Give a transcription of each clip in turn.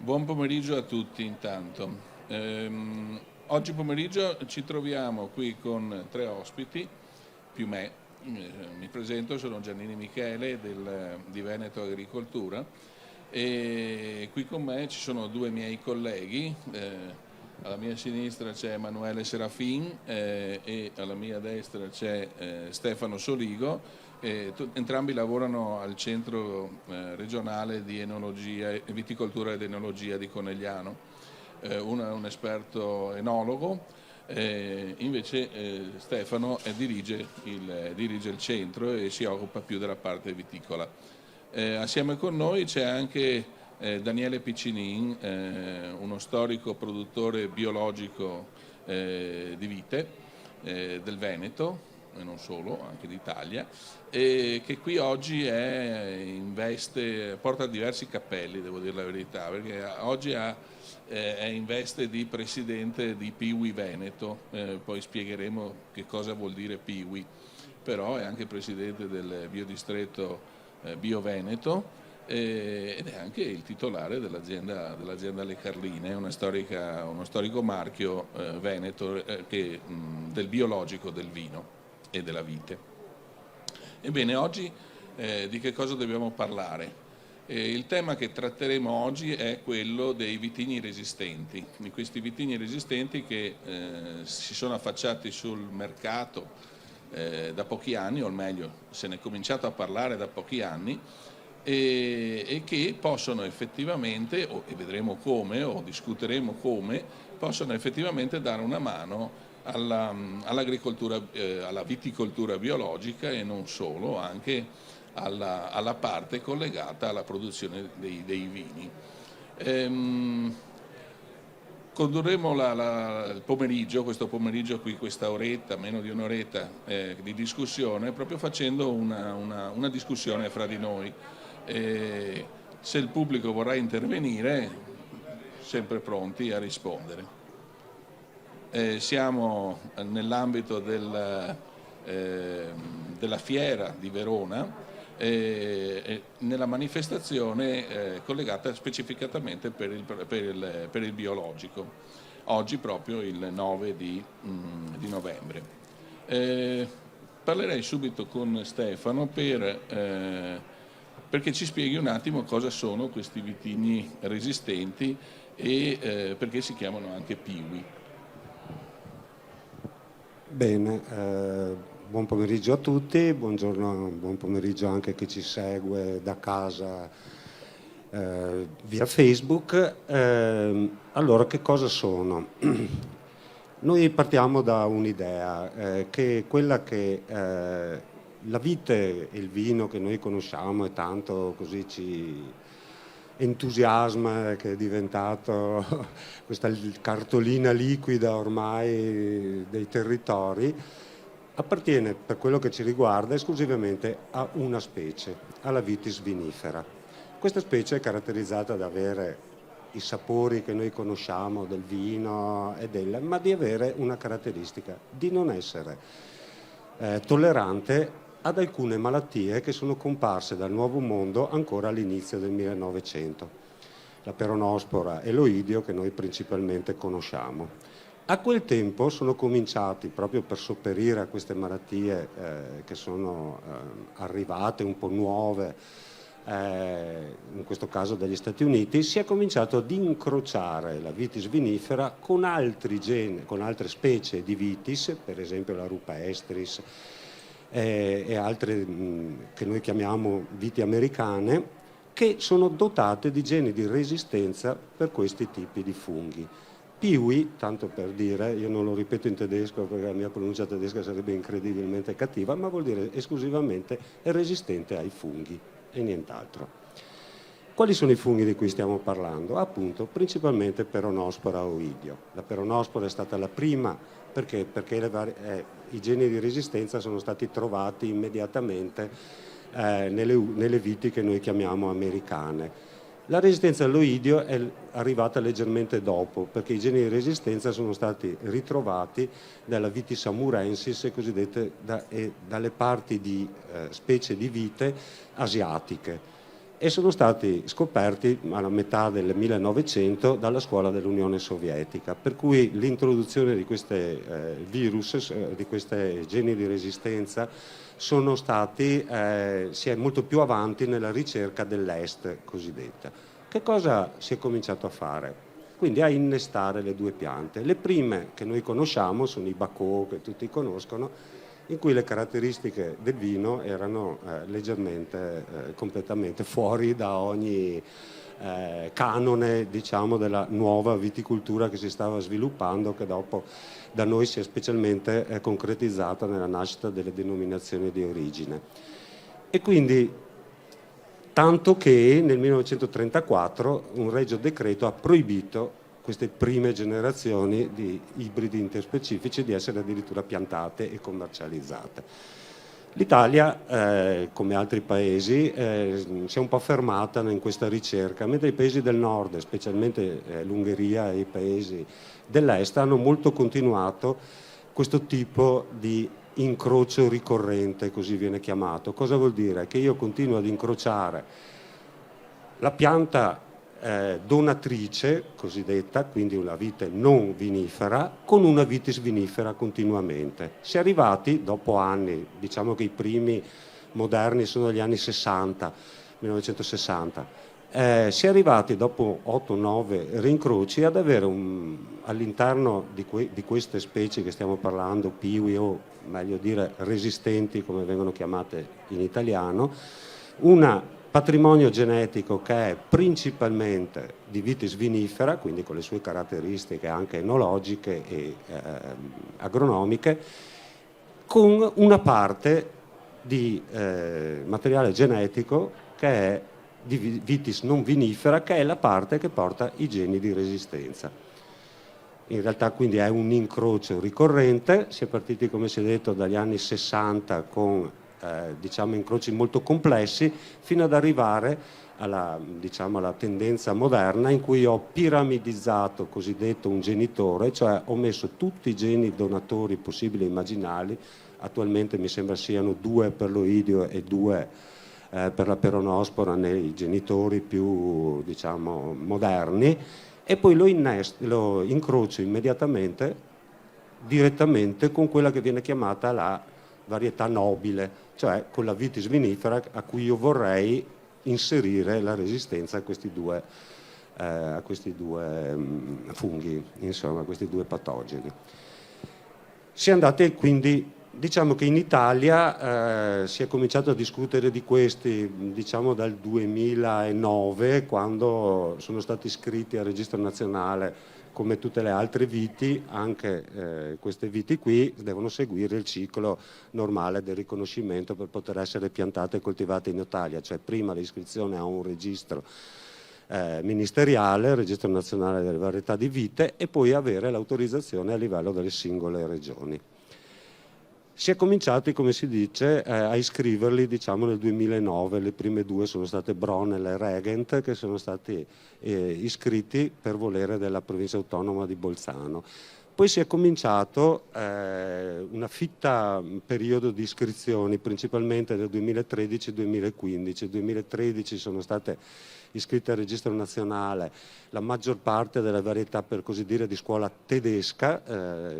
Buon pomeriggio a tutti intanto. Oggi pomeriggio ci troviamo qui con tre ospiti, più me. Mi presento, sono Giannini Michele di Veneto Agricoltura e qui con me ci sono due miei colleghi. Alla mia sinistra c'è Emanuele Serafin e alla mia destra c'è Stefano Soligo. Entrambi lavorano al centro regionale di enologia, viticoltura ed enologia di Conegliano. Uno è un esperto enologo, invece Stefano dirige il centro e si occupa più della parte viticola. Assieme con noi c'è anche Daniele Piccinin, uno storico produttore biologico di vite del Veneto, e non solo, anche d'Italia, e che qui oggi porta diversi cappelli, devo dire la verità, perché oggi è in veste di presidente di Piwi Veneto, poi spiegheremo che cosa vuol dire Piwi, però è anche presidente del biodistretto Bio Veneto ed è anche il titolare dell'azienda Le Carline, uno storico marchio veneto del biologico del vino e della vite. Ebbene, oggi di che cosa dobbiamo parlare? Il tema che tratteremo oggi è quello dei vitigni resistenti, di questi vitigni resistenti che si sono affacciati sul mercato da pochi anni, o meglio se ne è cominciato a parlare da pochi anni, e che possono effettivamente, e vedremo come, o discuteremo come, possono effettivamente dare una mano all'agricoltura, alla viticoltura biologica e non solo, anche alla parte collegata alla produzione dei vini. Condurremo il pomeriggio, questo pomeriggio qui, questa oretta, meno di un'oretta di discussione, proprio facendo una discussione fra di noi. Se il pubblico vorrà intervenire, sempre pronti a rispondere. Siamo nell'ambito della fiera di Verona, nella manifestazione collegata specificatamente per il biologico, oggi proprio il 9 di novembre. Parlerei subito con Stefano perché ci spieghi un attimo cosa sono questi vitigni resistenti e perché si chiamano anche Piwi. Bene, buon pomeriggio a tutti, buon pomeriggio anche a chi ci segue da casa via Facebook. Allora, che cosa sono? Noi partiamo da un'idea, che è quella che la vite e il vino che noi conosciamo e tanto così ci entusiasma, che è diventato questa cartolina liquida ormai dei territori, appartiene, per quello che ci riguarda, esclusivamente a una specie, alla Vitis vinifera. Questa specie è caratterizzata da avere i sapori che noi conosciamo del vino ma di avere una caratteristica, di non essere tollerante ad alcune malattie che sono comparse dal Nuovo Mondo ancora all'inizio del 1900, la peronospora e l'oidio che noi principalmente conosciamo. A quel tempo sono cominciati, proprio per sopperire a queste malattie che sono arrivate un po' nuove, in questo caso dagli Stati Uniti, si è cominciato ad incrociare la Vitis vinifera con altre specie di Vitis, per esempio la rupestris, e altre che noi chiamiamo viti americane, che sono dotate di geni di resistenza per questi tipi di funghi. Piwi, tanto per dire, io non lo ripeto in tedesco perché la mia pronuncia tedesca sarebbe incredibilmente cattiva, ma vuol dire esclusivamente è resistente ai funghi e nient'altro. Quali sono i funghi di cui stiamo parlando? Appunto, principalmente peronospora oidio. La peronospora è stata la prima perché i geni di resistenza sono stati trovati immediatamente nelle viti che noi chiamiamo americane. La resistenza all'oidio è arrivata leggermente dopo, perché i geni di resistenza sono stati ritrovati dalla Vitis amurensis e cosiddette dalle parti di specie di vite asiatiche. e sono stati scoperti alla metà del 1900 dalla scuola dell'Unione Sovietica, per cui l'introduzione di questi virus, di questi geni di resistenza, sono stati, si è molto più avanti nella ricerca dell'est cosiddetta. Che cosa si è cominciato a fare? Quindi a innestare le due piante. Le prime che noi conosciamo sono i Bacò, che tutti conoscono, in cui le caratteristiche del vino erano leggermente, completamente fuori da ogni canone, diciamo, della nuova viticoltura che si stava sviluppando, che dopo da noi si è specialmente concretizzata nella nascita delle denominazioni di origine. E quindi tanto che nel 1934 un regio decreto ha proibito queste prime generazioni di ibridi interspecifici di essere addirittura piantate e commercializzate. L'Italia, come altri paesi, si è un po' fermata in questa ricerca, mentre i paesi del nord, specialmente l'Ungheria e i paesi dell'est, hanno molto continuato questo tipo di incrocio ricorrente, così viene chiamato. Cosa vuol dire? Che io continuo ad incrociare la pianta donatrice cosiddetta, quindi una vite non vinifera, con una vitis vinifera continuamente. Si è arrivati dopo anni, diciamo che i primi moderni sono gli anni 60, 1960, si è arrivati dopo 8-9 rincroci ad avere all'interno di queste specie che stiamo parlando, piwi o meglio dire resistenti come vengono chiamate in italiano, un patrimonio genetico che è principalmente di vitis vinifera, quindi con le sue caratteristiche anche enologiche e agronomiche, con una parte di materiale genetico che è di vitis non vinifera, che è la parte che porta i geni di resistenza. In realtà quindi è un incrocio ricorrente, si è partiti, come si è detto, dagli anni 60 con diciamo incroci molto complessi, fino ad arrivare alla tendenza moderna in cui ho piramidizzato cosiddetto un genitore, cioè ho messo tutti i geni donatori possibili e immaginali. Attualmente mi sembra siano 2 per l'oidio e 2 per la peronospora nei genitori più, diciamo, moderni, e poi lo incrocio immediatamente direttamente con quella che viene chiamata la varietà nobile, cioè con la vitis vinifera a cui io vorrei inserire la resistenza a questi due funghi, insomma, a questi 2 patogeni. Si è andati quindi, diciamo che in Italia si è cominciato a discutere di questi, diciamo, dal 2009, quando sono stati iscritti al Registro Nazionale. Come tutte le altre viti, anche queste viti qui devono seguire il ciclo normale del riconoscimento per poter essere piantate e coltivate in Italia, cioè prima l'iscrizione a un registro ministeriale, il Registro Nazionale delle Varietà di Vite, e poi avere l'autorizzazione a livello delle singole regioni. Si è cominciati, come si dice, a iscriverli, diciamo, nel 2009. Le prime 2 sono state Bronel e Regent, che sono stati iscritti per volere della provincia autonoma di Bolzano. Poi si è cominciato una fitta periodo di iscrizioni, principalmente nel 2013-2015. Nel 2013 sono state iscritte al Registro Nazionale la maggior parte delle varietà, per così dire, di scuola tedesca,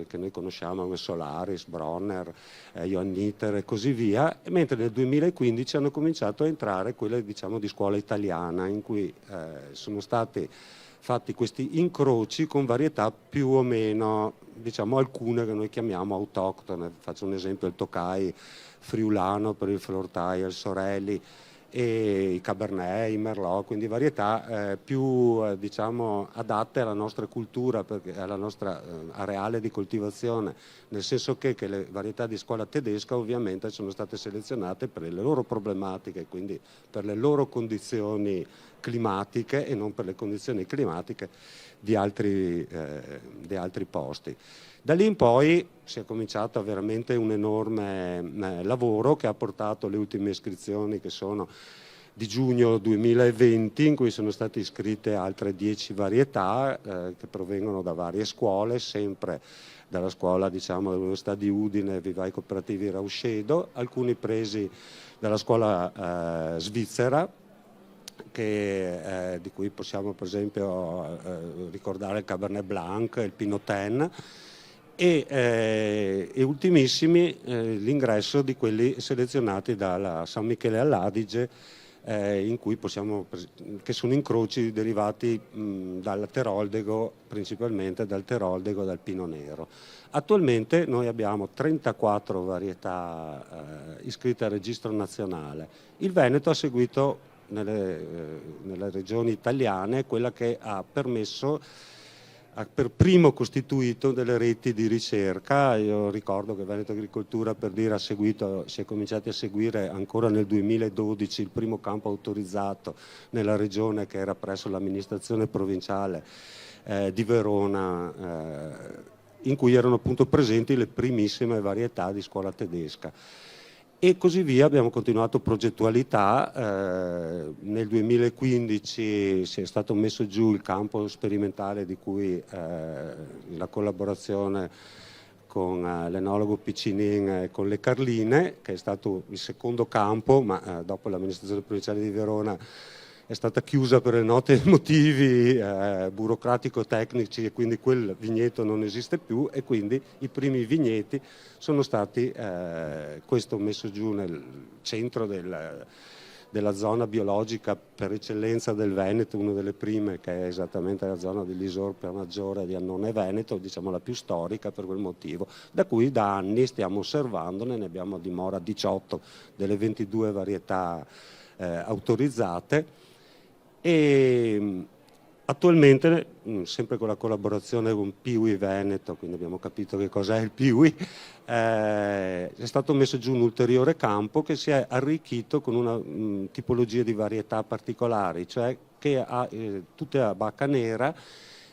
che noi conosciamo come Solaris, Bronner, Johanniter e così via, mentre nel 2015 hanno cominciato a entrare quelle, diciamo, di scuola italiana, in cui sono stati fatti questi incroci con varietà più o meno, diciamo, alcune che noi chiamiamo autoctone. Faccio un esempio: il Tokai friulano per il Flortai, il Sorelli, e i Cabernet, i Merlot, quindi varietà più diciamo adatte alla nostra cultura, alla nostra areale di coltivazione, nel senso che le varietà di scuola tedesca ovviamente sono state selezionate per le loro problematiche, quindi per le loro condizioni climatiche e non per le condizioni climatiche di altri posti. Da lì in poi si è cominciato veramente un enorme lavoro che ha portato le ultime iscrizioni, che sono di giugno 2020, in cui sono state iscritte altre 10 varietà che provengono da varie scuole, sempre dalla scuola, diciamo, dell'Università di Udine, Vivai Cooperativi Rauscedo, alcuni presi dalla scuola svizzera, di cui possiamo per esempio ricordare il Cabernet Blanc, il Pinot Ten, e ultimissimi l'ingresso di quelli selezionati dalla San Michele all'Adige, in cui che sono incroci derivati dal Teroldego, principalmente dal Teroldego e dal Pinot Nero. Attualmente noi abbiamo 34 varietà iscritte al registro nazionale. Il Veneto ha seguito nelle regioni italiane quella che ha per primo costituito delle reti di ricerca. Io ricordo che Veneto Agricoltura, per dire, si è cominciati a seguire ancora nel 2012 il primo campo autorizzato nella regione, che era presso l'amministrazione provinciale di Verona, in cui erano appunto presenti le primissime varietà di scuola tedesca. E così via, abbiamo continuato progettualità. Nel 2015 si è stato messo giù il campo sperimentale di cui la collaborazione con l'enologo Piccinin e con le Carline, che è stato il secondo campo, ma dopo l'amministrazione provinciale di Verona è stata chiusa per noti motivi burocratico-tecnici, e quindi quel vigneto non esiste più, e quindi i primi vigneti sono stati questo messo giù nel centro della zona biologica per eccellenza del Veneto, una delle prime, che è esattamente la zona dell'Isorpe Maggiore di Annone Veneto, diciamo la più storica per quel motivo, da cui da anni stiamo osservandone. Ne abbiamo a dimora 18 delle 22 varietà autorizzate. E attualmente, sempre con la collaborazione con Piwi Veneto, quindi abbiamo capito che cos'è il Piwi, è stato messo giù un ulteriore campo che si è arricchito con una tipologia di varietà particolari, cioè che ha tutte a bacca nera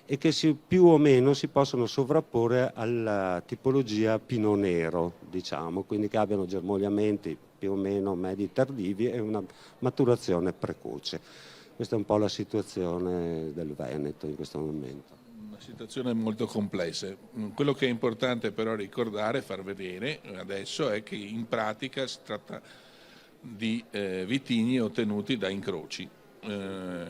e che più o meno si possono sovrapporre alla tipologia Pinot Nero, diciamo, quindi che abbiano germogliamenti più o meno medi tardivi e una maturazione precoce. Questa è un po' la situazione del Veneto in questo momento. Una situazione molto complessa. Quello che è importante però ricordare e far vedere adesso è che in pratica si tratta di vitigni ottenuti da incroci.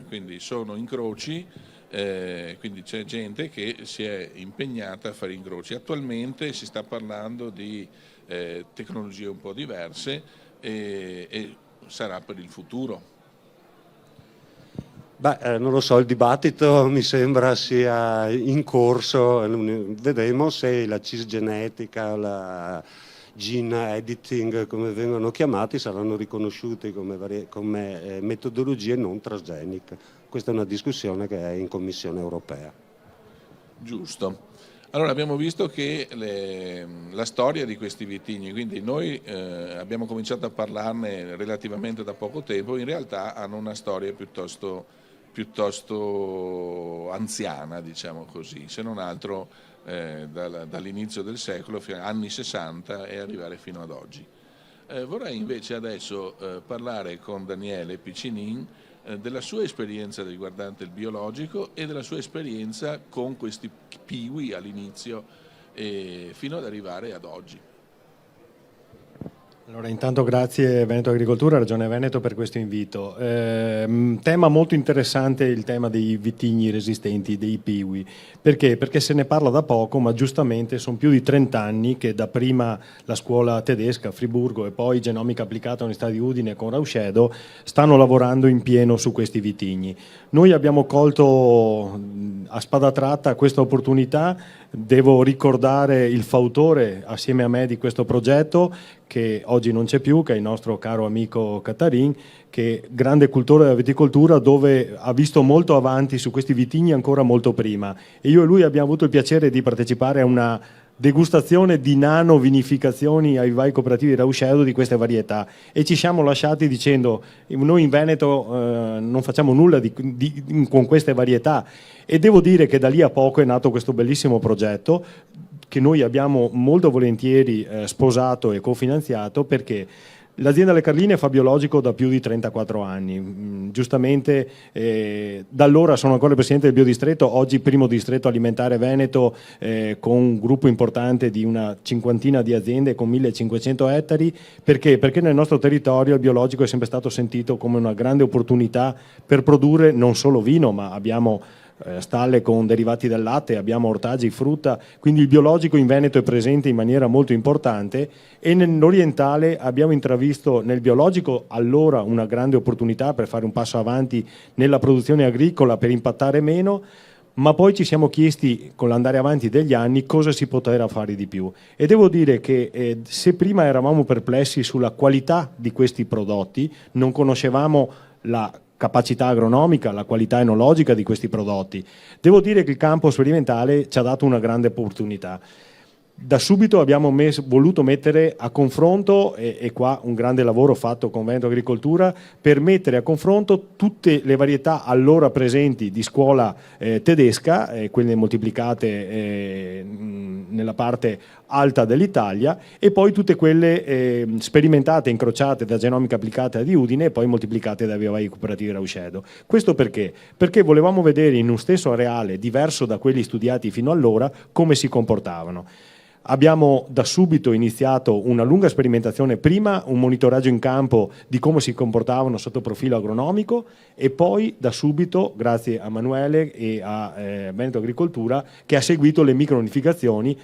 Quindi sono incroci, quindi c'è gente che si è impegnata a fare incroci. Attualmente si sta parlando di tecnologie un po' diverse e sarà per il futuro. Non lo so, il dibattito mi sembra sia in corso, vedremo se la cisgenetica, la gene editing, come vengono chiamati, saranno riconosciuti come metodologie non transgeniche. Questa è una discussione che è in Commissione europea. Giusto. Allora abbiamo visto che la storia di questi vitigni, quindi noi abbiamo cominciato a parlarne relativamente da poco tempo, in realtà hanno una storia piuttosto anziana, diciamo così, se non altro dall'inizio del secolo, anni 60, e arrivare fino ad oggi. Vorrei invece adesso parlare con Daniele Piccinin della sua esperienza riguardante il biologico e della sua esperienza con questi Piwi all'inizio fino ad arrivare ad oggi. Allora, intanto grazie Veneto Agricoltura, Regione Veneto, per questo invito. Tema molto interessante il tema dei vitigni resistenti, dei Piwi. Perché? Perché se ne parla da poco, ma giustamente sono più di 30 anni che da prima la scuola tedesca a Friburgo e poi Genomica Applicata all'Università di Udine con Rauscedo stanno lavorando in pieno su questi vitigni. Noi abbiamo colto a spada tratta questa opportunità. Devo ricordare il fautore assieme a me di questo progetto, che oggi non c'è più, che è il nostro caro amico Catarin, che è grande cultore della viticoltura, dove ha visto molto avanti su questi vitigni ancora molto prima. E io e lui abbiamo avuto il piacere di partecipare a una degustazione di nano vinificazioni ai vai cooperativi di Rauscedo di queste varietà, e ci siamo lasciati dicendo: noi in Veneto non facciamo nulla con queste varietà. E devo dire che da lì a poco è nato questo bellissimo progetto che noi abbiamo molto volentieri sposato e cofinanziato, perché L'azienda Le Carline fa biologico da più di 34 anni, giustamente da allora sono ancora presidente del biodistretto, oggi primo distretto alimentare veneto con un gruppo importante di una cinquantina di aziende con 1500 ettari. Perché? Perché nel nostro territorio il biologico è sempre stato sentito come una grande opportunità per produrre non solo vino, ma abbiamo stalle con derivati del latte, abbiamo ortaggi, frutta, quindi il biologico in Veneto è presente in maniera molto importante e nell'orientale abbiamo intravisto nel biologico allora una grande opportunità per fare un passo avanti nella produzione agricola, per impattare meno, ma poi ci siamo chiesti con l'andare avanti degli anni cosa si poteva fare di più e devo dire che se prima eravamo perplessi sulla qualità di questi prodotti, non conoscevamo la capacità agronomica, la qualità enologica di questi prodotti. Devo dire che il campo sperimentale ci ha dato una grande opportunità. Da subito abbiamo voluto mettere a confronto, e qua un grande lavoro fatto con Veneto Agricoltura, per mettere a confronto tutte le varietà allora presenti di scuola tedesca, quelle moltiplicate nella parte alta dell'Italia, e poi tutte quelle sperimentate, incrociate da Genomica Applicata di Udine e poi moltiplicate da Viovai Cooperativi Rauscedo. Questo perché? Perché volevamo vedere in un stesso areale, diverso da quelli studiati fino allora, come si comportavano. Abbiamo da subito iniziato una lunga sperimentazione, prima un monitoraggio in campo di come si comportavano sotto profilo agronomico e poi da subito, grazie a Manuele e a Veneto Agricoltura, che ha seguito le micronificazioni,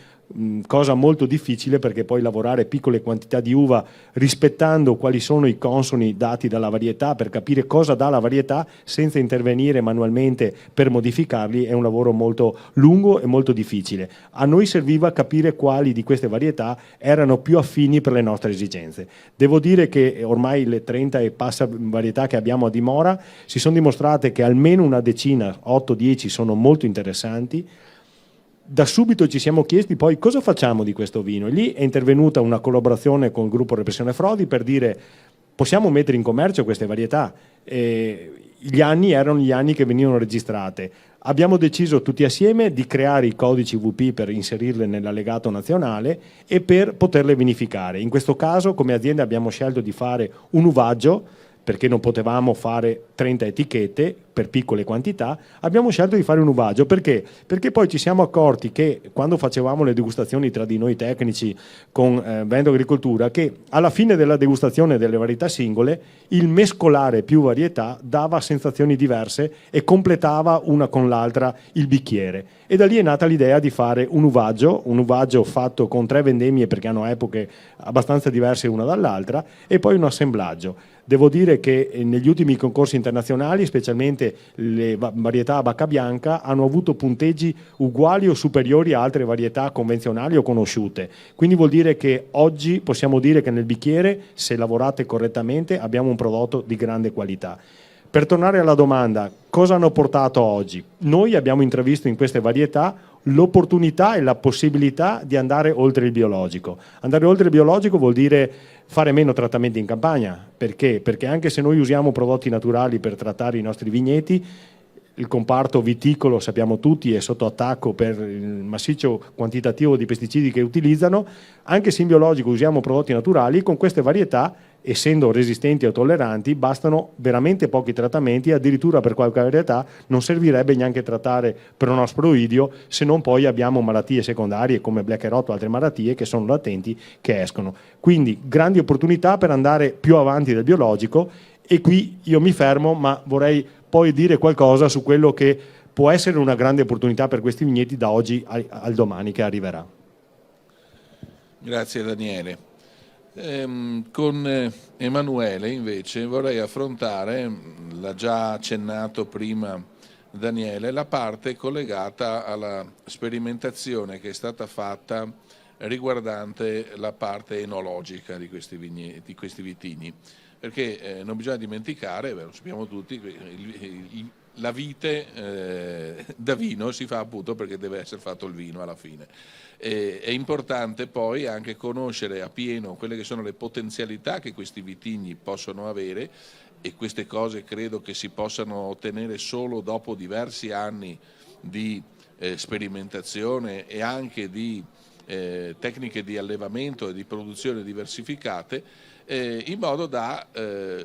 cosa molto difficile perché poi lavorare piccole quantità di uva rispettando quali sono i consoni dati dalla varietà per capire cosa dà la varietà senza intervenire manualmente per modificarli è un lavoro molto lungo e molto difficile. A noi serviva capire quali di queste varietà erano più affini per le nostre esigenze. Devo dire che ormai le 30 e passa varietà che abbiamo a dimora si sono dimostrate che almeno una decina, 8-10 sono molto interessanti. Da subito ci siamo chiesti poi cosa facciamo di questo vino e lì è intervenuta una collaborazione con il gruppo Repressione Frodi per dire possiamo mettere in commercio queste varietà. Gli anni erano gli anni che venivano registrate. Abbiamo deciso tutti assieme di creare i codici VP per inserirle nell'allegato nazionale e per poterle vinificare. In questo caso come azienda abbiamo scelto di fare un uvaggio perché non potevamo fare 30 etichette per piccole quantità, abbiamo scelto di fare un uvaggio. Perché? Perché poi ci siamo accorti che quando facevamo le degustazioni tra di noi tecnici con Veneto Agricoltura, che alla fine della degustazione delle varietà singole, il mescolare più varietà dava sensazioni diverse e completava una con l'altra il bicchiere. E da lì è nata l'idea di fare un uvaggio fatto con 3 vendemmie perché hanno epoche abbastanza diverse una dall'altra, e poi un assemblaggio. Devo dire che negli ultimi concorsi internazionali, specialmente le varietà a bacca bianca, hanno avuto punteggi uguali o superiori a altre varietà convenzionali o conosciute. Quindi vuol dire che oggi possiamo dire che nel bicchiere, se lavorate correttamente, abbiamo un prodotto di grande qualità. Per tornare alla domanda, cosa hanno portato oggi? Noi abbiamo intravisto in queste varietà l'opportunità e la possibilità di andare oltre il biologico. Andare oltre il biologico vuol dire fare meno trattamenti in campagna. Perché? Perché anche se noi usiamo prodotti naturali per trattare i nostri vigneti, il comparto viticolo, sappiamo tutti, è sotto attacco per il massiccio quantitativo di pesticidi che utilizzano. Anche se in biologico usiamo prodotti naturali, con queste varietà, essendo resistenti o tolleranti, bastano veramente pochi trattamenti, addirittura per qualche varietà non servirebbe neanche trattare pronosporoidio, se non poi abbiamo malattie secondarie come Black Rot o altre malattie che sono latenti, che escono. Quindi grandi opportunità per andare più avanti del biologico, e qui io mi fermo, ma vorrei poi dire qualcosa su quello che può essere una grande opportunità per questi vigneti da oggi al domani che arriverà. Grazie Daniele. Con Emanuele invece vorrei affrontare, l'ha già accennato prima Daniele, la parte collegata alla sperimentazione che è stata fatta riguardante la parte enologica di questi vitigni, perché non bisogna dimenticare, lo sappiamo tutti, la vite da vino si fa appunto perché deve essere fatto il vino alla fine. È importante poi anche conoscere appieno quelle che sono le potenzialità che questi vitigni possono avere, e queste cose credo che si possano ottenere solo dopo diversi anni di sperimentazione e anche di tecniche di allevamento e di produzione diversificate. in modo da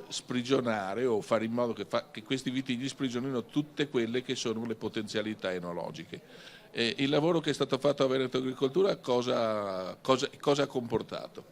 sprigionare o fare in modo che questi vitigni sprigionino tutte quelle che sono le potenzialità enologiche. Il lavoro che è stato fatto a Veneto Agricoltura cosa ha comportato?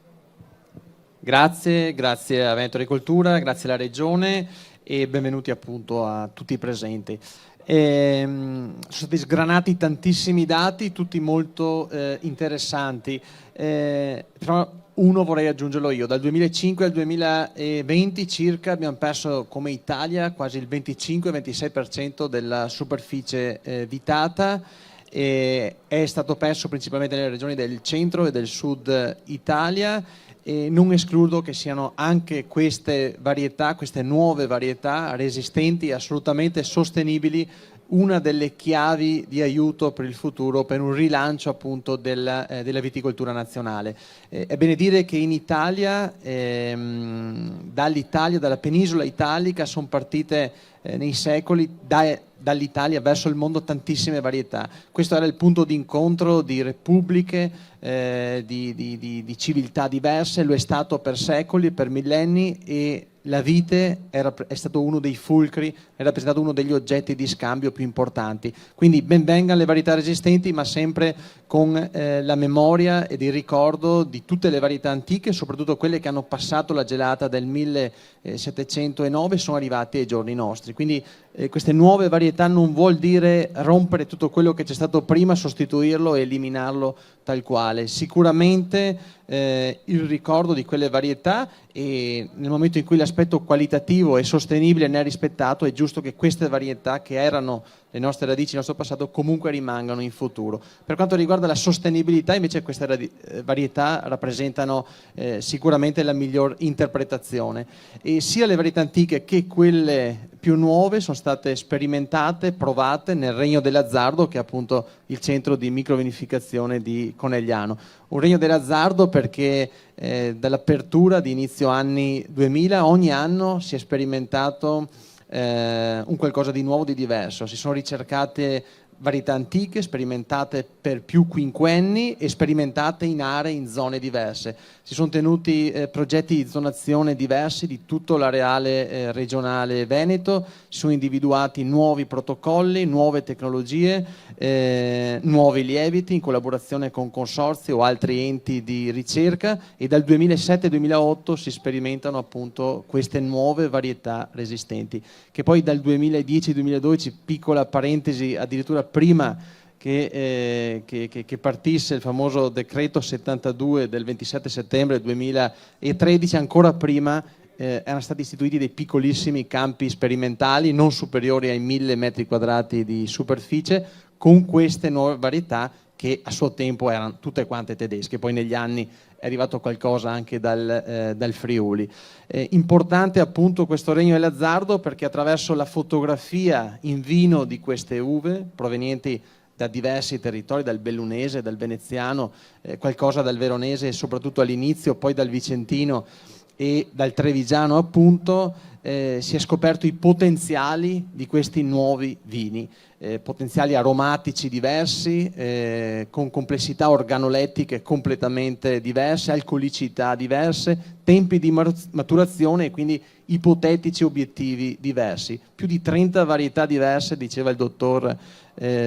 Grazie a Veneto Agricoltura, grazie alla Regione e benvenuti appunto a tutti i presenti. Sono stati sgranati tantissimi dati, tutti molto interessanti, però uno vorrei aggiungerlo io. Dal 2005 al 2020 circa abbiamo perso come Italia quasi il 25-26% della superficie vitata, è stato perso principalmente nelle regioni del centro e del sud Italia. E non escludo che siano anche queste varietà, queste nuove varietà resistenti e assolutamente sostenibili, una delle chiavi di aiuto per il futuro, per un rilancio appunto della viticoltura nazionale. È bene dire che in Italia, dalla penisola italica, sono partite nei secoli dall'Italia verso il mondo tantissime varietà. Questo era il punto di incontro di repubbliche, di civiltà diverse, lo è stato per secoli, per millenni, e la vite è stato uno dei fulcri, è rappresentato uno degli oggetti di scambio più importanti. Quindi ben vengano le varietà resistenti, ma sempre con la memoria ed il ricordo di tutte le varietà antiche, soprattutto quelle che hanno passato la gelata del 1709 e sono arrivate ai giorni nostri. Quindi queste nuove varietà non vuol dire rompere tutto quello che c'è stato prima, sostituirlo e eliminarlo tal quale. Sicuramente il ricordo di quelle varietà, e nel momento in cui l'aspetto qualitativo e sostenibile ne è rispettato, è giusto che queste varietà, che erano le nostre radici, il nostro passato, comunque rimangano in futuro. Per quanto riguarda la sostenibilità, invece, queste varietà rappresentano sicuramente la miglior interpretazione, e sia le varietà antiche che quelle più nuove sono state sperimentate, provate nel regno dell'azzardo, che è appunto il centro di microvinificazione di Conegliano. Un regno dell'azzardo perché dall'apertura di inizio anni 2000 ogni anno si è sperimentato un qualcosa di nuovo, di diverso. Si sono ricercate varietà antiche, sperimentate per più quinquenni e sperimentate in aree, in zone diverse. Si sono tenuti progetti di zonazione diversi di tutto l'areale regionale veneto, si sono individuati nuovi protocolli, nuove tecnologie, nuovi lieviti in collaborazione con consorzi o altri enti di ricerca, e dal 2007-2008 si sperimentano appunto queste nuove varietà resistenti, che poi dal 2010-2012, piccola parentesi, addirittura prima che partisse il famoso decreto 72 del 27 settembre 2013, ancora prima erano stati istituiti dei piccolissimi campi sperimentali non superiori ai 1000 metri quadrati di superficie, con queste nuove varietà che a suo tempo erano tutte quante tedesche. Poi negli anni è arrivato qualcosa anche dal Friuli. Importante appunto questo regno dell'azzardo, perché attraverso la fotografia in vino di queste uve provenienti da diversi territori, dal bellunese, dal veneziano, qualcosa dal veronese e soprattutto all'inizio, poi dal vicentino e dal trevigiano appunto, si è scoperto i potenziali di questi nuovi vini, potenziali aromatici diversi, con complessità organolettiche completamente diverse, alcolicità diverse, tempi di maturazione e quindi ipotetici obiettivi diversi. Più di 30 varietà diverse, diceva il dottor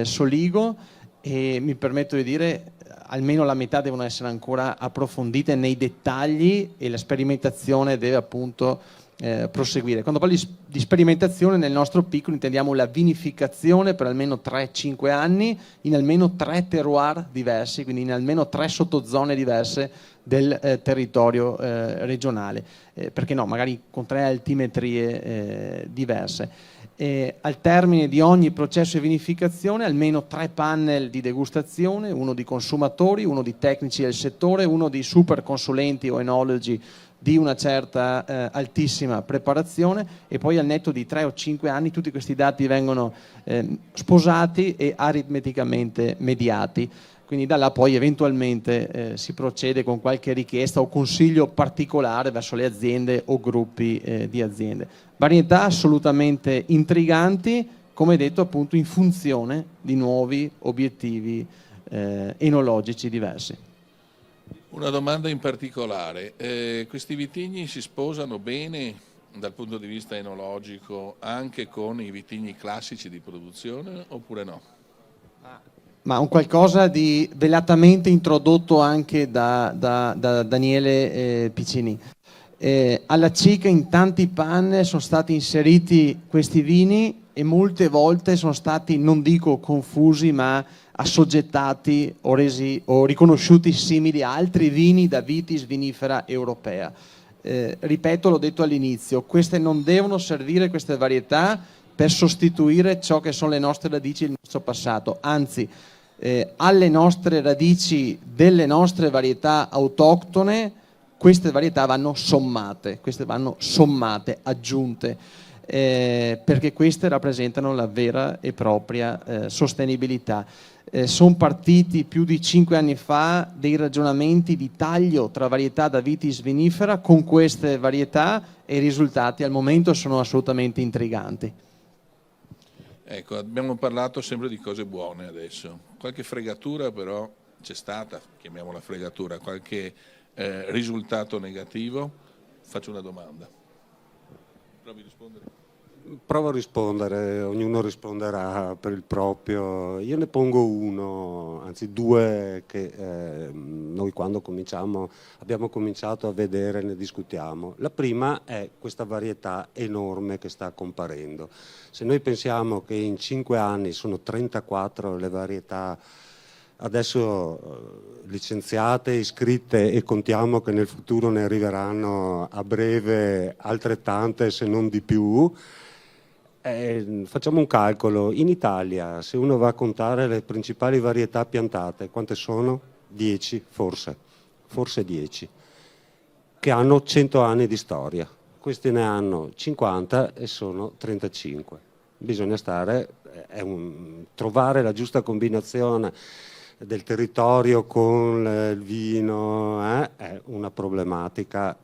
Soligo, e mi permetto di dire almeno la metà devono essere ancora approfondite nei dettagli, e la sperimentazione deve appunto proseguire. Quando parlo di sperimentazione, nel nostro piccolo intendiamo la vinificazione per almeno 3-5 anni in almeno 3 terroir diversi, quindi in almeno 3 sottozone diverse del territorio regionale, perché no, magari con 3 altimetrie diverse. Al termine di ogni processo di vinificazione almeno 3 panel di degustazione, uno di consumatori, uno di tecnici del settore, uno di super consulenti o enologi di una certa altissima preparazione, e poi al netto di 3 o 5 anni tutti questi dati vengono sposati e aritmeticamente mediati. Quindi da là poi eventualmente si procede con qualche richiesta o consiglio particolare verso le aziende o gruppi di aziende. Varietà assolutamente intriganti, come detto appunto in funzione di nuovi obiettivi enologici diversi. Una domanda in particolare, questi vitigni si sposano bene dal punto di vista enologico anche con i vitigni classici di produzione oppure no? Ma un qualcosa di velatamente introdotto anche da Daniele Piccini. Alla cieca in tanti pan sono stati inseriti questi vini e molte volte sono stati, non dico confusi, ma assoggettati o riconosciuti simili a altri vini da vitis vinifera europea. Ripeto, l'ho detto all'inizio, queste non devono servire, queste varietà, per sostituire ciò che sono le nostre radici e il nostro passato, anzi alle nostre radici delle nostre varietà autoctone queste varietà vanno sommate, aggiunte, perché queste rappresentano la vera e propria sostenibilità. Sono partiti più di 5 anni fa dei ragionamenti di taglio tra varietà da vitis vinifera con queste varietà e i risultati al momento sono assolutamente intriganti. Ecco, abbiamo parlato sempre di cose buone adesso, qualche fregatura però c'è stata, chiamiamola fregatura, qualche risultato negativo? Faccio una domanda. Provi a rispondere. Provo a rispondere, ognuno risponderà per il proprio. Io ne pongo uno, anzi due, che noi quando abbiamo cominciato a vedere, ne discutiamo. La prima è questa varietà enorme che sta comparendo. Se noi pensiamo che in 5 anni sono 34 le varietà adesso licenziate, iscritte, e contiamo che nel futuro ne arriveranno a breve altrettante se non di più, facciamo un calcolo. In Italia, se uno va a contare le principali varietà piantate, quante sono? 10 forse 10, che hanno 100 anni di storia. Questi ne hanno 50 e sono 35. Bisogna trovare la giusta combinazione del territorio con il vino, è una problematica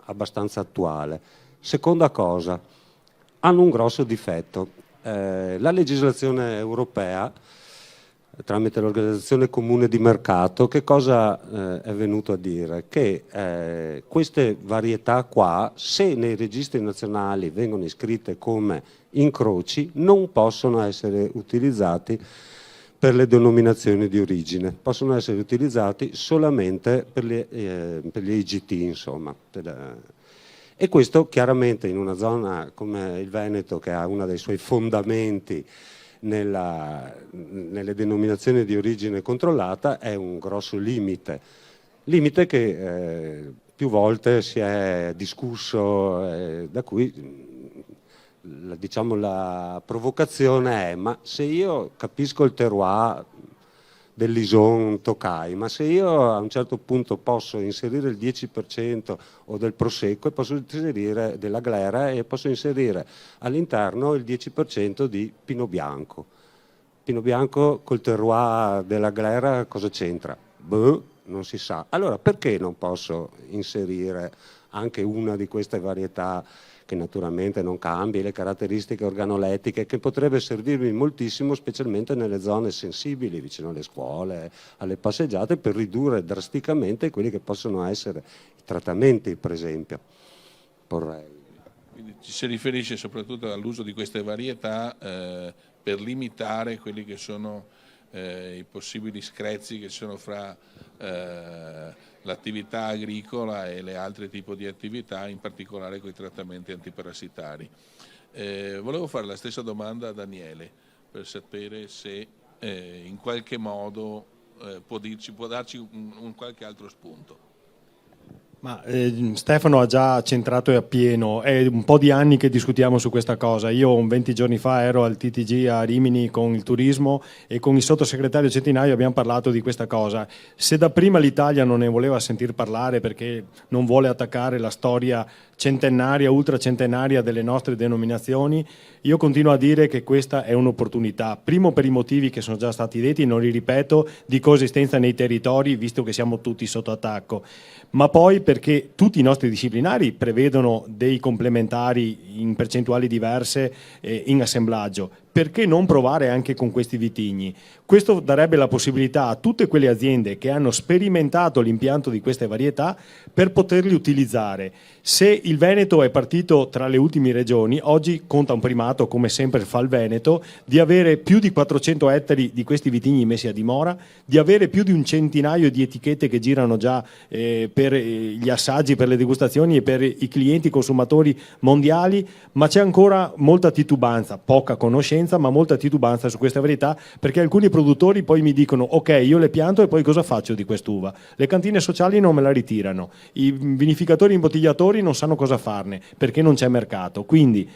abbastanza attuale. Seconda cosa, hanno un grosso difetto. La legislazione europea, tramite l'Organizzazione Comune di Mercato, che cosa è venuto a dire? Che queste varietà qua, se nei registri nazionali vengono iscritte come incroci, non possono essere utilizzati per le denominazioni di origine, possono essere utilizzati solamente per gli IGT, insomma. E questo chiaramente in una zona come il Veneto, che ha uno dei suoi fondamenti nelle denominazioni di origine controllata, è un grosso limite che più volte si è discusso, da cui la provocazione è: ma se io capisco il terroir dell'Ison Tokai, ma se io a un certo punto posso inserire il 10% o del Prosecco, e posso inserire della Glera, e posso inserire all'interno il 10% di Pinot Bianco col terroir della Glera cosa c'entra? Non si sa. Allora perché non posso inserire anche una di queste varietà che naturalmente non cambi le caratteristiche organolettiche, che potrebbe servirmi moltissimo, specialmente nelle zone sensibili, vicino alle scuole, alle passeggiate, per ridurre drasticamente quelli che possono essere i trattamenti, per esempio. Quindi ci si riferisce soprattutto all'uso di queste varietà per limitare quelli che sono i possibili screzi che sono fra l'attività agricola e le altre tipi di attività, in particolare con i trattamenti antiparassitari. Volevo fare la stessa domanda a Daniele per sapere se in qualche modo può darci un qualche altro spunto. Ma Stefano ha già centrato appieno, è un po' di anni che discutiamo su questa cosa. Io 20 giorni fa ero al TTG a Rimini con il turismo e con il sottosegretario Centinaio abbiamo parlato di questa cosa. Se da prima l'Italia non ne voleva sentir parlare perché non vuole attaccare la storia centenaria, ultracentenaria delle nostre denominazioni, io continuo a dire che questa è un'opportunità. Primo per i motivi che sono già stati detti, non li ripeto, di coesistenza nei territori, visto che siamo tutti sotto attacco, ma poi perché tutti i nostri disciplinari prevedono dei complementari in percentuali diverse in assemblaggio. perché non provare anche con questi vitigni? Questo darebbe la possibilità a tutte quelle aziende che hanno sperimentato l'impianto di queste varietà per poterli utilizzare. Se il Veneto è partito tra le ultime regioni, oggi conta un primato, come sempre fa il Veneto, di avere più di 400 ettari di questi vitigni messi a dimora, di avere più di un centinaio di etichette che girano già per gli assaggi, per le degustazioni e per i clienti consumatori mondiali, ma c'è ancora molta titubanza, poca conoscenza, ma molta titubanza su queste varietà, perché alcuni produttori poi mi dicono: ok, io le pianto e poi cosa faccio di quest'uva? Le cantine sociali non me la ritirano, i vinificatori imbottigliatori non sanno cosa farne perché non c'è mercato. Quindi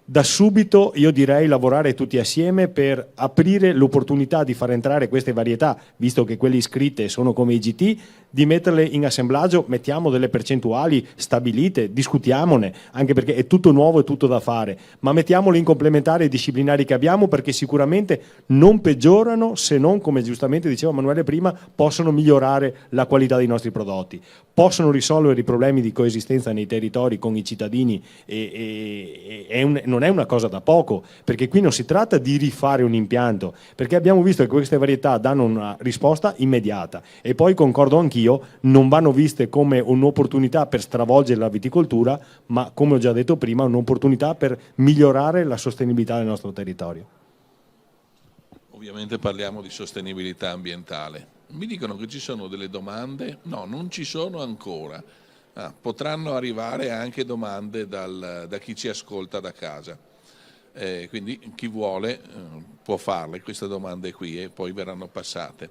da subito io direi lavorare tutti assieme per aprire l'opportunità di far entrare queste varietà, visto che quelle iscritte sono come i GT, di metterle in assemblaggio, mettiamo delle percentuali stabilite, discutiamone, anche perché è tutto nuovo e tutto da fare, ma mettiamole in complementari ai disciplinari che abbiamo, perché sicuramente non peggiorano, se non, come giustamente diceva Emanuele prima, possono migliorare la qualità dei nostri prodotti, possono risolvere i problemi di coesistenza nei territori con i cittadini non è una cosa da poco, perché qui non si tratta di rifare un impianto, perché abbiamo visto che queste varietà danno una risposta immediata e poi, concordo anch'io, non vanno viste come un'opportunità per stravolgere la viticoltura, ma, come ho già detto prima, un'opportunità per migliorare la sostenibilità del nostro territorio. Ovviamente parliamo di sostenibilità ambientale. Mi dicono che ci sono delle domande, no, non ci sono ancora. Potranno arrivare anche domande da chi ci ascolta da casa, quindi chi vuole può farle queste domande qui e poi verranno passate.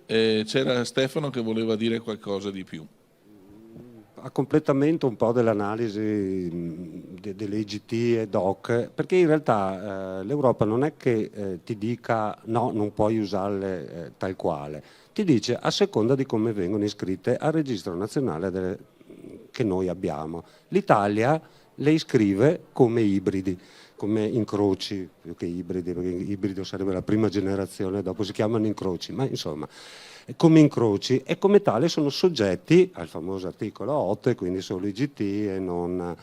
C'era Stefano che voleva dire qualcosa di più. A completamento un po' dell'analisi delle IGT e DOC, perché in realtà l'Europa non è che ti dica no, non puoi usarle tal quale, ti dice a seconda di come vengono iscritte al registro nazionale che noi abbiamo. L'Italia le iscrive come ibridi, come incroci, più che ibridi, perché ibrido sarebbe la prima generazione, dopo si chiamano incroci, ma insomma, come incroci, e come tale sono soggetti al famoso articolo 8, e quindi solo IGT e non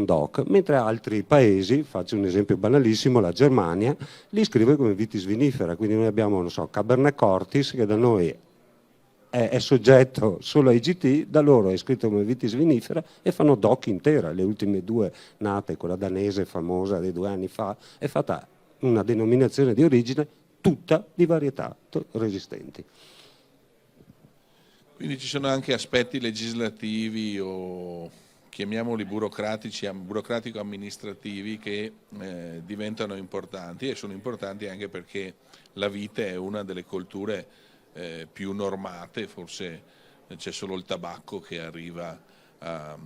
DOC, mentre altri paesi, faccio un esempio banalissimo, la Germania, li iscrive come vitis vinifera, quindi noi abbiamo, non so, Cabernet Cortis, che da noi è soggetto solo ai GT, da loro è scritto come vitis vinifera e fanno DOC intera. Le ultime due nate, quella danese famosa dei 2 anni fa, è fatta una denominazione di origine tutta di varietà resistenti. Quindi ci sono anche aspetti legislativi o chiamiamoli burocratico-amministrativi che diventano importanti, e sono importanti anche perché la vite è una delle colture più normate, forse c'è solo il tabacco che arriva a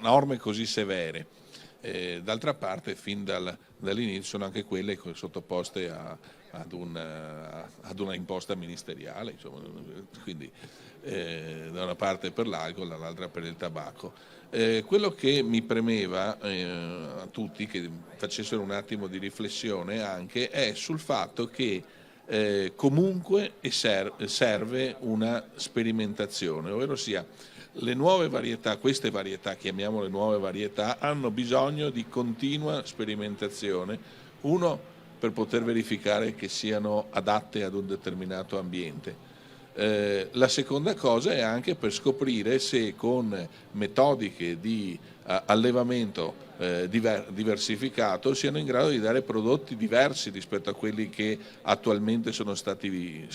norme così severe. D'altra parte fin dall'inizio sono anche quelle sottoposte ad una imposta ministeriale, insomma, quindi da una parte per l'alcol, dall'altra per il tabacco. Quello che mi premeva a tutti che facessero un attimo di riflessione anche è sul fatto che comunque serve una sperimentazione, ovvero sia le nuove varietà, queste varietà, chiamiamole nuove varietà, hanno bisogno di continua sperimentazione, uno per poter verificare che siano adatte ad un determinato ambiente. La seconda cosa è anche per scoprire se con metodiche di allevamento diversificato siano in grado di dare prodotti diversi rispetto a quelli che attualmente sono stati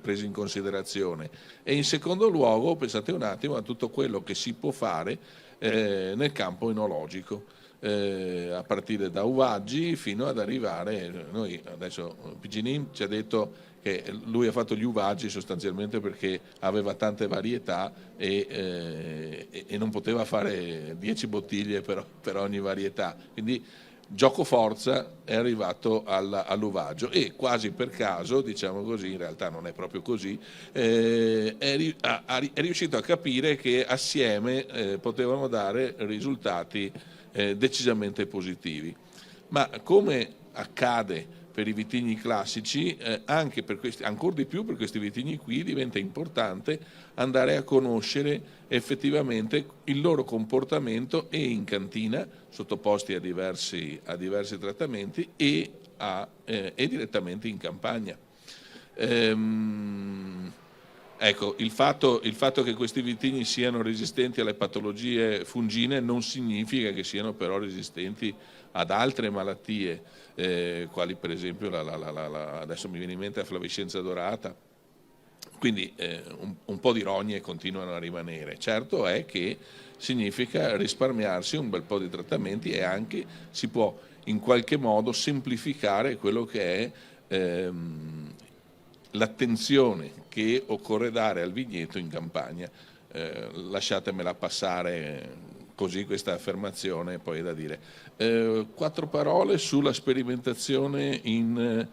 presi in considerazione. E in secondo luogo pensate un attimo a tutto quello che si può fare nel campo enologico, a partire da uvaggi fino ad arrivare, noi adesso Piginin ci ha detto che lui ha fatto gli uvaggi sostanzialmente perché aveva tante varietà e non poteva fare 10 bottiglie per ogni varietà, quindi gioco forza è arrivato all'uvaggio e quasi per caso, diciamo così, in realtà non è proprio così, è riuscito a capire che assieme potevano dare risultati decisamente positivi. Ma come accade per i vitigni classici, anche per questi, ancora di più per questi vitigni qui, diventa importante andare a conoscere effettivamente il loro comportamento e in cantina, sottoposti a diversi trattamenti, e direttamente in campagna. Ecco, il fatto che questi vitigni siano resistenti alle patologie fungine non significa che siano però resistenti ad altre malattie, quali per esempio adesso mi viene in mente la flavescenza dorata. Quindi un po' di rogne continuano a rimanere. Certo è che significa risparmiarsi un bel po' di trattamenti, e anche si può in qualche modo semplificare quello che è l'attenzione che occorre dare al vigneto in campagna. Lasciatemela passare così questa affermazione, poi è da dire. 4 parole sulla sperimentazione in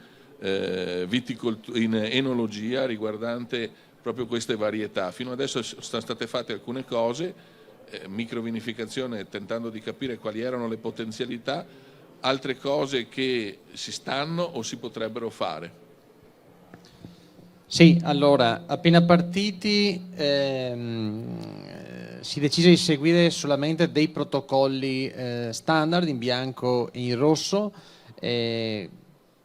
enologia riguardante proprio queste varietà. Fino adesso sono state fatte alcune cose, microvinificazione, tentando di capire quali erano le potenzialità, altre cose che si stanno o si potrebbero fare. Sì, allora, appena partiti si decise di seguire solamente dei protocolli standard in bianco e in rosso,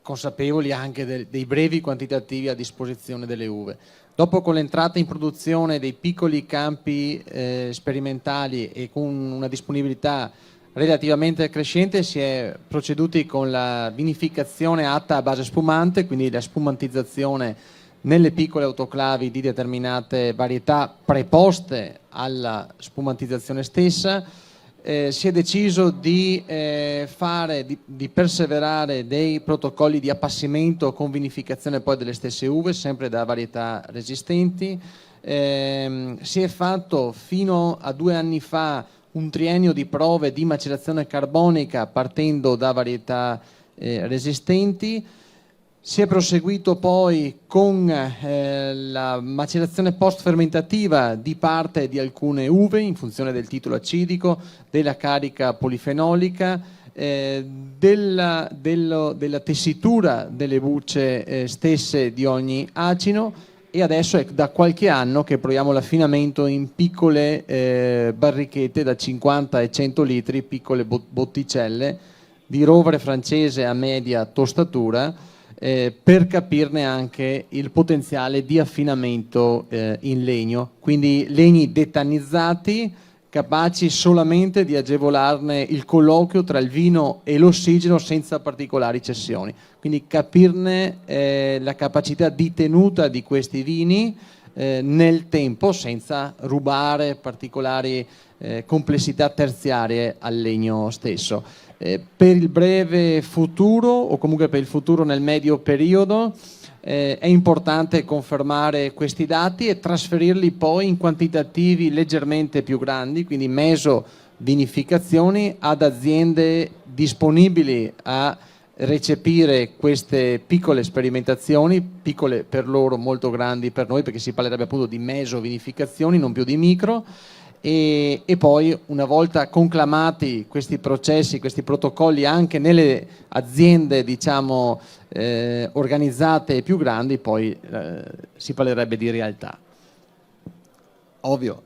consapevoli anche dei brevi quantitativi a disposizione delle uve. Dopo, con l'entrata in produzione dei piccoli campi sperimentali e con una disponibilità relativamente crescente, si è proceduti con la vinificazione atta a base spumante, quindi la spumantizzazione nelle piccole autoclavi di determinate varietà preposte alla spumantizzazione stessa. Si è deciso di perseverare dei protocolli di appassimento con vinificazione poi delle stesse uve, sempre da varietà resistenti. Si è fatto fino a 2 anni fa un triennio di prove di macerazione carbonica partendo da varietà resistenti. Si è proseguito poi con la macerazione post-fermentativa di parte di alcune uve in funzione del titolo acidico, della carica polifenolica, della tessitura delle bucce stesse di ogni acino, e adesso è da qualche anno che proviamo l'affinamento in piccole barrichette da 50 e 100 litri, piccole botticelle di rovere francese a media tostatura, per capirne anche il potenziale di affinamento in legno, quindi legni detannizzati capaci solamente di agevolarne il colloquio tra il vino e l'ossigeno senza particolari cessioni, quindi capirne la capacità di tenuta di questi vini nel tempo senza rubare particolari complessità terziarie al legno stesso. Per il breve futuro, o comunque per il futuro nel medio periodo, è importante confermare questi dati e trasferirli poi in quantitativi leggermente più grandi, quindi mesovinificazioni, ad aziende disponibili a recepire queste piccole sperimentazioni, piccole per loro, molto grandi per noi, perché si parlerebbe appunto di mesovinificazioni, non più di micro. E poi, una volta conclamati questi processi, questi protocolli anche nelle aziende, diciamo, organizzate e più grandi, poi si parlerebbe di realtà. Ovvio,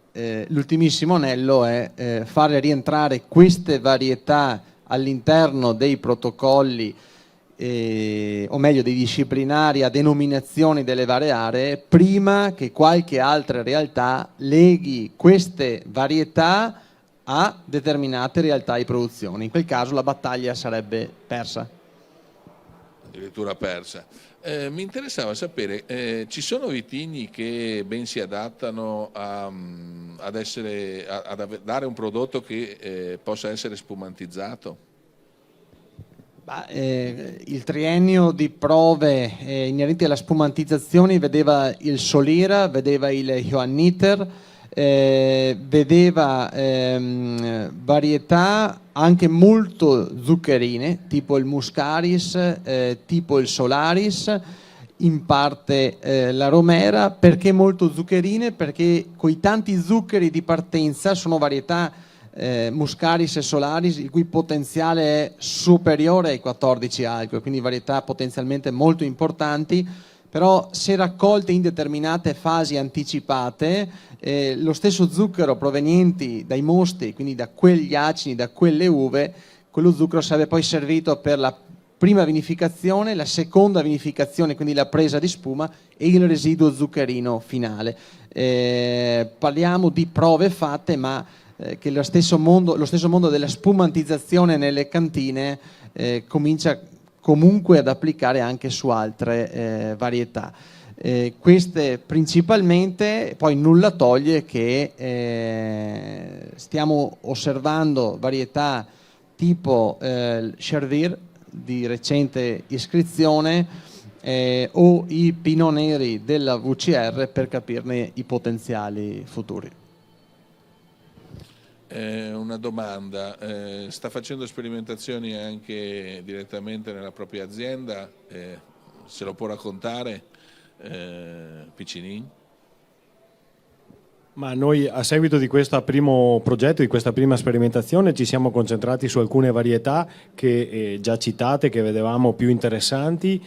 l'ultimissimo anello è fare rientrare queste varietà all'interno dei protocolli, o meglio dei disciplinari a denominazioni delle varie aree, prima che qualche altra realtà leghi queste varietà a determinate realtà di produzione. In quel caso la battaglia sarebbe persa. Addirittura persa. Mi interessava sapere, ci sono vitigni che ben si adattano a dare un prodotto che possa essere spumantizzato? Il triennio di prove inerenti alla spumantizzazione vedeva il Solera, vedeva il Johanniter, vedeva varietà anche molto zuccherine, tipo il Muscaris, tipo il Solaris, in parte la Romera. Perché molto zuccherine? Perché coi tanti zuccheri di partenza sono varietà Muscaris e Solaris, il cui potenziale è superiore ai 14 alcol, quindi varietà potenzialmente molto importanti, però se raccolte in determinate fasi anticipate, lo stesso zucchero provenienti dai mosti, quindi da quegli acini, da quelle uve, quello zucchero sarebbe poi servito per la prima vinificazione, la seconda vinificazione, quindi la presa di spuma, e il residuo zuccherino finale. Parliamo di prove fatte, ma che lo stesso mondo della spumantizzazione nelle cantine comincia comunque ad applicare anche su altre varietà. Queste principalmente, poi nulla toglie che stiamo osservando varietà tipo Chervir di recente iscrizione o i Pinot Neri della VCR, per capirne i potenziali futuri. Una domanda, sta facendo sperimentazioni anche direttamente nella propria azienda? Se lo può raccontare, Piccinin? Ma noi, a seguito di questo primo progetto, di questa prima sperimentazione, ci siamo concentrati su alcune varietà che già citate, che vedevamo più interessanti.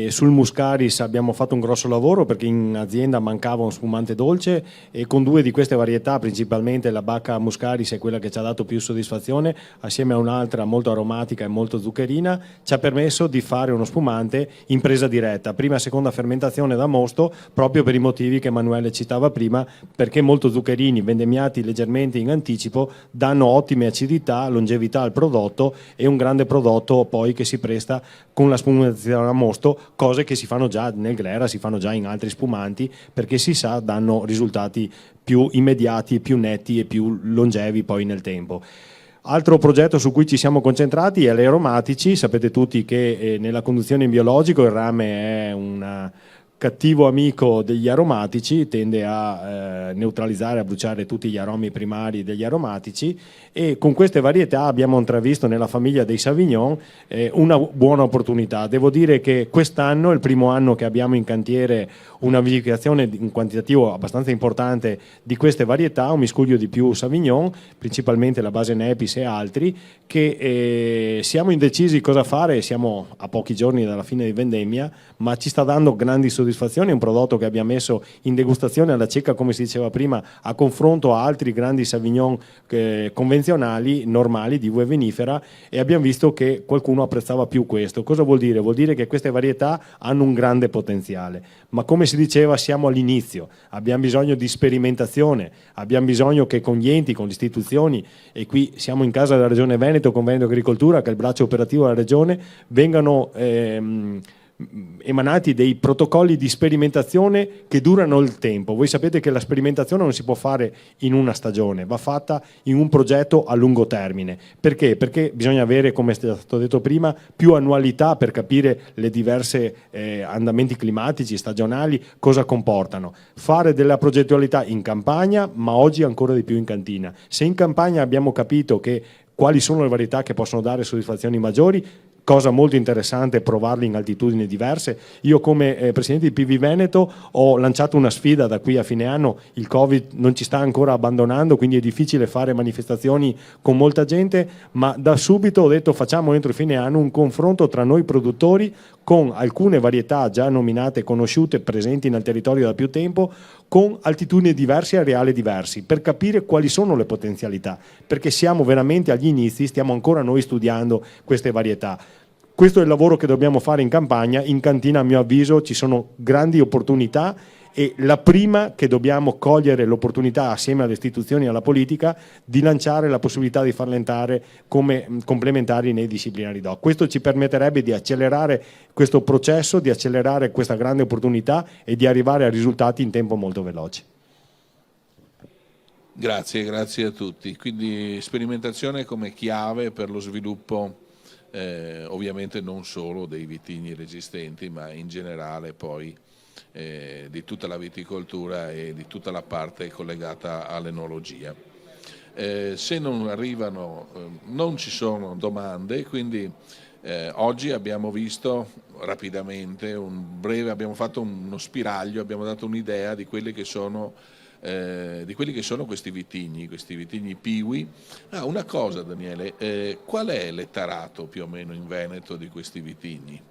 Sul Muscaris abbiamo fatto un grosso lavoro perché in azienda mancava un spumante dolce, e con 2 di queste varietà, principalmente la Bacca Muscaris è quella che ci ha dato più soddisfazione, assieme a un'altra molto aromatica e molto zuccherina, ci ha permesso di fare uno spumante in presa diretta, prima e seconda fermentazione da mosto, proprio per i motivi che Emanuele citava prima, perché molto zuccherini vendemmiati leggermente in anticipo danno ottime acidità, longevità al prodotto, e un grande prodotto poi che si presta con la spumazione a mosto, cose che si fanno già nel Glera, si fanno già in altri spumanti, perché si sa danno risultati più immediati, più netti e più longevi poi nel tempo. Altro progetto su cui ci siamo concentrati è le aromatici. Sapete tutti che nella conduzione in biologico il rame è un cattivo amico degli aromatici, tende a neutralizzare, a bruciare tutti gli aromi primari degli aromatici, e con queste varietà abbiamo intravisto nella famiglia dei Sauvignon una buona opportunità. Devo dire che quest'anno è il primo anno che abbiamo in cantiere una vinificazione in quantitativo abbastanza importante di queste varietà, un miscuglio di più Sauvignon, principalmente la base Nepis e altri, che siamo indecisi cosa fare. Siamo a pochi giorni dalla fine di vendemmia, ma ci sta dando grandi soddisfazioni. È un prodotto che abbiamo messo in degustazione alla cieca, come si diceva prima, a confronto a altri grandi Sauvignon convenzionali, normali, di uva vinifera, e abbiamo visto che qualcuno apprezzava più questo. Cosa vuol dire? Vuol dire che queste varietà hanno un grande potenziale, ma come si diceva siamo all'inizio, abbiamo bisogno di sperimentazione, abbiamo bisogno che con gli enti, con le istituzioni, e qui siamo in casa della Regione Veneto con Veneto Agricoltura, che è il braccio operativo della Regione, vengano emanati dei protocolli di sperimentazione che durano il tempo. Voi sapete che la sperimentazione non si può fare in una stagione, va fatta in un progetto a lungo termine. Perché? Perché bisogna avere, come è stato detto prima, più annualità per capire le diverse andamenti climatici, stagionali, cosa comportano. Fare della progettualità in campagna, ma oggi ancora di più in cantina. Se in campagna abbiamo capito che quali sono le varietà che possono dare soddisfazioni maggiori, cosa molto interessante provarli in altitudini diverse. Io come presidente di PV Veneto ho lanciato una sfida da qui a fine anno, il Covid non ci sta ancora abbandonando, quindi è difficile fare manifestazioni con molta gente, ma da subito ho detto facciamo entro fine anno un confronto tra noi produttori con alcune varietà già nominate, conosciute, presenti nel territorio da più tempo, con altitudini diverse e areali diversi, per capire quali sono le potenzialità, perché siamo veramente agli inizi, stiamo ancora noi studiando queste varietà. Questo è il lavoro che dobbiamo fare in campagna. In cantina, a mio avviso, ci sono grandi opportunità, e la prima che dobbiamo cogliere l'opportunità, assieme alle istituzioni e alla politica, di lanciare la possibilità di farle entrare come complementari nei disciplinari DOC. Questo ci permetterebbe di accelerare questo processo, di accelerare questa grande opportunità e di arrivare a risultati in tempo molto veloce. Grazie a tutti. Quindi sperimentazione come chiave per lo sviluppo ovviamente non solo dei vitigni resistenti, ma in generale poi di tutta la viticoltura e di tutta la parte collegata all'enologia. Se non arrivano, non ci sono domande, quindi oggi abbiamo visto rapidamente abbiamo fatto uno spiraglio, abbiamo dato un'idea di quelle che sono di quelli che sono questi vitigni Piwi. Una cosa, Daniele, qual è l'ettarato più o meno in Veneto di questi vitigni?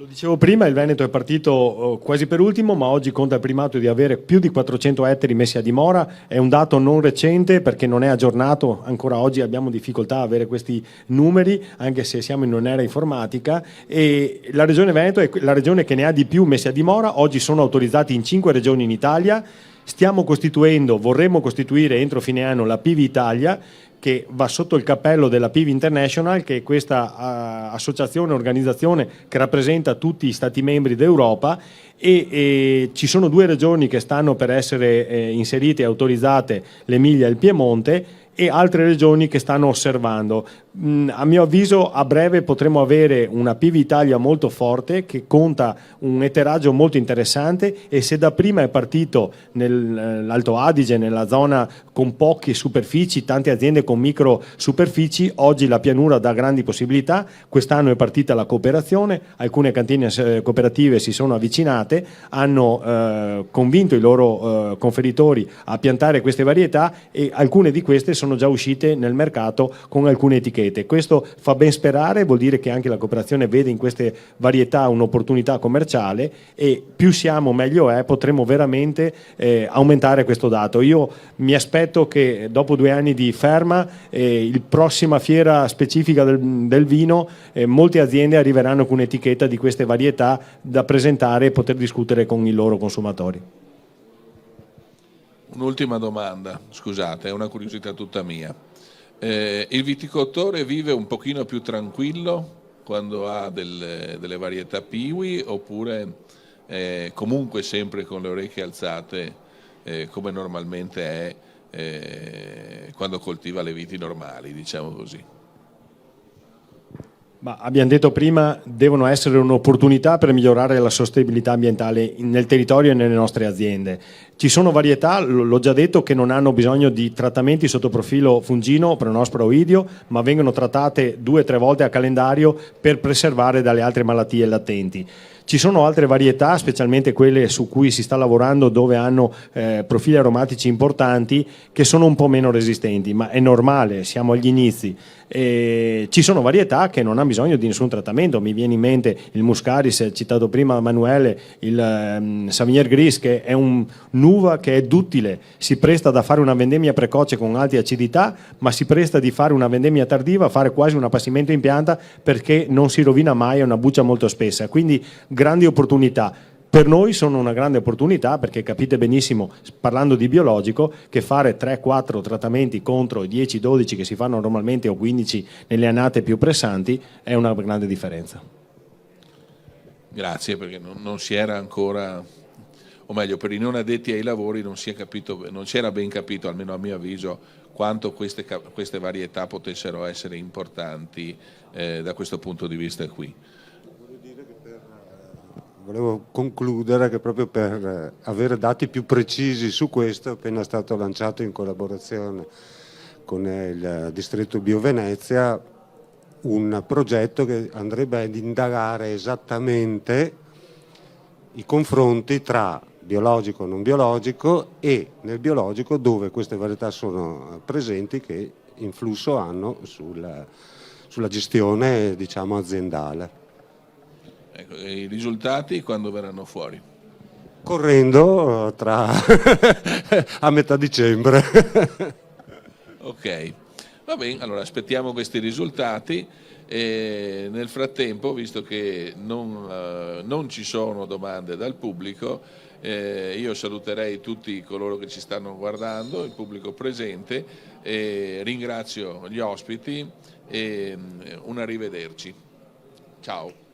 Lo dicevo prima, il Veneto è partito quasi per ultimo, ma oggi conta il primato di avere più di 400 ettari messi a dimora. È un dato non recente perché non è aggiornato, ancora oggi abbiamo difficoltà a avere questi numeri, anche se siamo in un'era informatica, e la regione Veneto è la regione che ne ha di più messi a dimora. Oggi sono autorizzati in 5 regioni in Italia. Vorremmo costituire entro fine anno la PIV Italia, che va sotto il cappello della PIV International, che è questa associazione, organizzazione che rappresenta tutti gli stati membri d'Europa, e ci sono 2 regioni che stanno per essere inserite e autorizzate, l'Emilia e il Piemonte, e altre regioni che stanno osservando. A mio avviso a breve potremo avere una PIV Italia molto forte che conta un etteraggio molto interessante, e se da prima è partito nell'Alto Adige, nella zona con poche superfici, tante aziende con micro superfici, oggi la pianura dà grandi possibilità. Quest'anno è partita la cooperazione, alcune cantine cooperative si sono avvicinate, hanno convinto i loro conferitori a piantare queste varietà, e alcune di queste sono già uscite nel mercato con alcune etichette. Questo fa ben sperare, vuol dire che anche la cooperazione vede in queste varietà un'opportunità commerciale, e più siamo meglio è, potremo veramente aumentare questo dato. Io mi aspetto che dopo 2 anni di ferma, il prossima fiera specifica del vino, molte aziende arriveranno con un'etichetta di queste varietà da presentare e poter discutere con i loro consumatori. Un'ultima domanda, scusate, è una curiosità tutta mia. Il viticoltore vive un pochino più tranquillo quando ha delle varietà Piwi, oppure comunque sempre con le orecchie alzate, come normalmente è quando coltiva le viti normali, diciamo così? Ma abbiamo detto prima, devono essere un'opportunità per migliorare la sostenibilità ambientale nel territorio e nelle nostre aziende. Ci sono varietà, l'ho già detto, che non hanno bisogno di trattamenti sotto profilo fungino, Peronospora o Idio, ma vengono trattate 2-3 volte a calendario per preservare dalle altre malattie latenti. Ci sono altre varietà, specialmente quelle su cui si sta lavorando, dove hanno profili aromatici importanti, che sono un po' meno resistenti, ma è normale, siamo agli inizi. Ci sono varietà che non hanno bisogno di nessun trattamento. Mi viene in mente il Muscaris, citato prima Emanuele, il Sauvignon Gris, che è un'uva che è duttile, si presta da fare una vendemmia precoce con alte acidità, ma si presta di fare una vendemmia tardiva, fare quasi un appassimento in pianta, perché non si rovina mai, è una buccia molto spessa. Quindi grandi opportunità. Per noi sono una grande opportunità, perché capite benissimo, parlando di biologico, che fare 3-4 trattamenti contro i 10-12 che si fanno normalmente, o 15 nelle annate più pressanti, è una grande differenza. Grazie, perché non si era ancora, o meglio, per i non addetti ai lavori non si era ben capito, almeno a mio avviso, quanto queste varietà potessero essere importanti da questo punto di vista qui. Volevo concludere che proprio per avere dati più precisi su questo è appena stato lanciato, in collaborazione con il distretto Bio Venezia, un progetto che andrebbe ad indagare esattamente i confronti tra biologico e non biologico, e nel biologico dove queste varietà sono presenti, che influsso hanno sulla gestione, diciamo, aziendale. Ecco, i risultati quando verranno fuori? Correndo a metà dicembre. Ok, va bene, allora aspettiamo questi risultati, e nel frattempo, visto che non ci sono domande dal pubblico, io saluterei tutti coloro che ci stanno guardando, il pubblico presente, e ringrazio gli ospiti, e un arrivederci. Ciao.